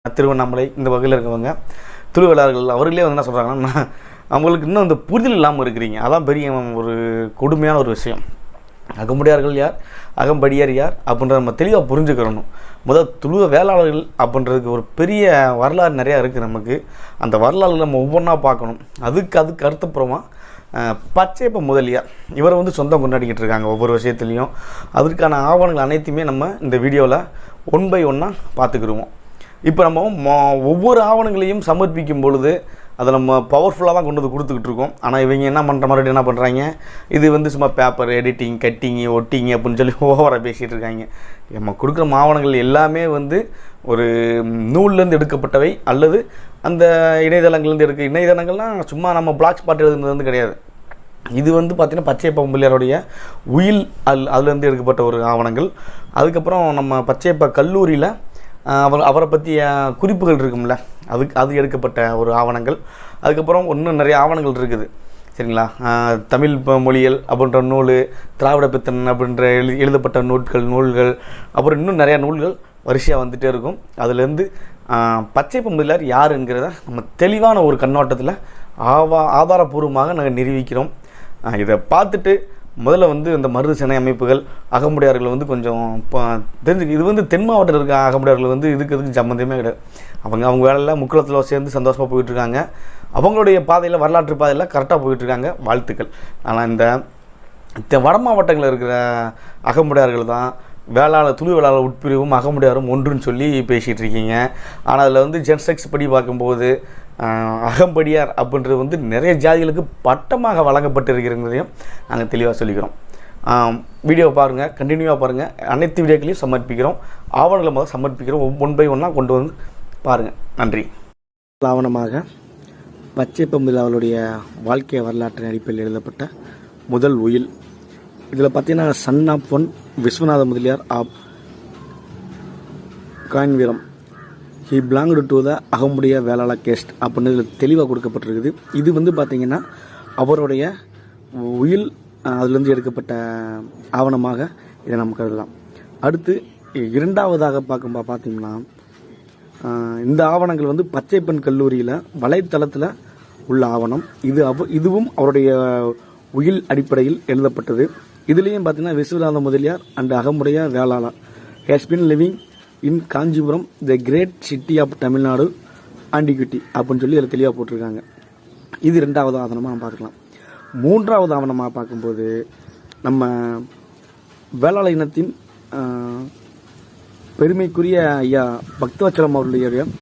திருவண்ணாமலை இந்த வகையில் இருக்கவங்க திருவிழார்கள் அவர்களே வந்து என்ன சொல்கிறாங்கன்னா, அவங்களுக்கு இன்னும் இந்த புரிதல் இல்லாமல் இருக்கிறீங்க. அதான் பெரிய ஒரு கொடுமையான ஒரு விஷயம். அகமுடையார்கள் யார், அகம்படியார் யார் அப்படின்றத நம்ம தெளிவாக புரிஞ்சுக்கிறணும். முதல் துளுவ வேளாளர்கள் அப்படின்றதுக்கு ஒரு பெரிய வரலாறு நிறையா இருக்குது நமக்கு. அந்த வரலாறுகள் நம்ம ஒவ்வொன்றா பார்க்கணும். அதுக்கு அடுத்தப்புறமா பச்சையப்ப முதலியார் இவரை வந்து சொந்தம் கொண்டாடிக்கிட்டு இருக்காங்க ஒவ்வொரு விஷயத்துலையும். அதற்கான ஆவணங்கள் அனைத்துமே நம்ம இந்த வீடியோவில் ஒன் பை ஒன்னாக பார்த்துக்கிடுவோம். இப்போ நம்ம ஒவ்வொரு ஆவணங்களையும் சமர்ப்பிக்கும் பொழுது அதை நம்ம பவர்ஃபுல்லாக தான் கொண்டு வந்து கொடுத்துக்கிட்டு இருக்கோம். ஆனால் இவங்க என்ன பண்ணுறாங்க, இது வந்து சும்மா பேப்பர் எடிட்டிங், கட்டிங்கு, ஒட்டிங்க அப்படின்னு சொல்லி ஓவராக பேசிகிட்டு இருக்காங்க. நம்ம கொடுக்குற ஆவணங்கள் எல்லாமே வந்து ஒரு நூல்லேருந்து எடுக்கப்பட்டவை அல்லது அந்த இணையதளங்கள்லேருந்து இணையதளங்கள்லாம் சும்மா நம்ம பிளாக் ஸ்பாட் எழுதுனது வந்து கிடையாது. இது வந்து பார்த்திங்கன்னா பச்சையப்ப முதலியாருடைய உயில் அதுலேருந்து எடுக்கப்பட்ட ஒரு ஆவணங்கள். அதுக்கப்புறம் நம்ம பச்சையப்ப கல்லூரியில் அவரை பற்றிய குறிப்புகள் இருக்கும்ல, அது எடுக்கப்பட்ட ஒரு ஆவணங்கள். அதுக்கப்புறம் இன்னும் நிறைய ஆவணங்கள் இருக்குது சரிங்களா. தமிழ் மொழியல் அப்படின்ற நூல், திராவிட பித்தன் அப்படின்ற எழுதப்பட்ட நூல்கள், அப்புறம் இன்னும் நிறையா நூல்கள் வரிசையாக வந்துகிட்டே இருக்கும். அதுலேருந்து பச்சையப்ப முதலியார் யாருங்கிறத நம்ம தெளிவான ஒரு கண்ணோட்டத்தில் ஆதாரபூர்வமாக நாங்கள் நிரூபிக்கிறோம். இதை பார்த்துட்டு முதல்ல வந்து இந்த மருது சேனை அமைப்புகள் அகமுடையார்கள் வந்து கொஞ்சம் தெரிஞ்சுக்க. இது வந்து தென் மாவட்டத்தில் இருக்க அகமுடையார்கள் வந்து இதுக்கு சம்மந்தமே கிடையாது. அவங்க வேலையில் முக்குளத்தில் சேர்ந்து சந்தோஷமாக போயிட்டுருக்காங்க. அவங்களுடைய பாதையில் வரலாற்று பாதையில் கரெக்டாக போயிட்டுருக்காங்க. வாழ்த்துக்கள். ஆனால் இந்த வட மாவட்டங்களில் இருக்கிற அகமுடையார்கள் தான் துளி வேளாளர் உட்பிரிவும் அகமுடையாரும் ஒன்றுன்னு சொல்லி பேசிகிட்டு இருக்கீங்க. ஆனால் அதில் வந்து ஜென்செக்ஸ் படி பார்க்கும்போது அகம்படியார் அப்படின்றது வந்து நிறைய ஜாதிகளுக்கு பட்டமாக வழங்கப்பட்டிருக்கிறதையும் நாங்கள் தெளிவாக சொல்லிக்கிறோம். வீடியோவை பாருங்கள், கண்டினியூவாக பாருங்கள். அனைத்து வீடியோக்களையும் சமர்ப்பிக்கிறோம். ஆவணங்களை முதல் சமர்ப்பிக்கிறோம். ஒன் பை ஒன்னாக கொண்டு வந்து பாருங்கள். நன்றி. ஆவணமாக பச்சையப்ப முதலியாருடைய வாழ்க்கை வரலாற்றின் அடிப்படையில் எழுதப்பட்ட முதல் உயில். இதில் பார்த்தீங்கன்னா son of one Viswanatha Mudaliar of Kayinveeram he belonged to the Agamudaya Vellala caste அப்படின்னு இதில் தெளிவாக கொடுக்கப்பட்டிருக்குது. இது வந்து பார்த்திங்கன்னா அவருடைய உயில் அதுலேருந்து எடுக்கப்பட்ட ஆவணமாக இதை நம்ம கருதலாம். அடுத்து இரண்டாவதாக பார்த்தீங்கன்னா இந்த ஆவணங்கள் வந்து பச்சைப்பன் கல்லூரியில் வலைத்தளத்தில் உள்ள ஆவணம். இதுவும் அவருடைய உயில் அடிப்படையில் எழுதப்பட்டது. இதுலேயும் பார்த்தீங்கன்னா Viswanatha Mudaliar and Agamudaya Vellalar has been living in Kanchipuram the great city of Tamil Nadu antiquity அப்படின்னு சொல்லி அதில் தெளிவாக போட்டிருக்காங்க. இது ரெண்டாவது ஆவணமாக நம்ம பார்க்கலாம். மூன்றாவது ஆவணமாக பார்க்கும்போது நம்ம வேளாள இனத்தின் பெருமைக்குரிய ஐயா பக்தவச்சலம் அவர்களுடைய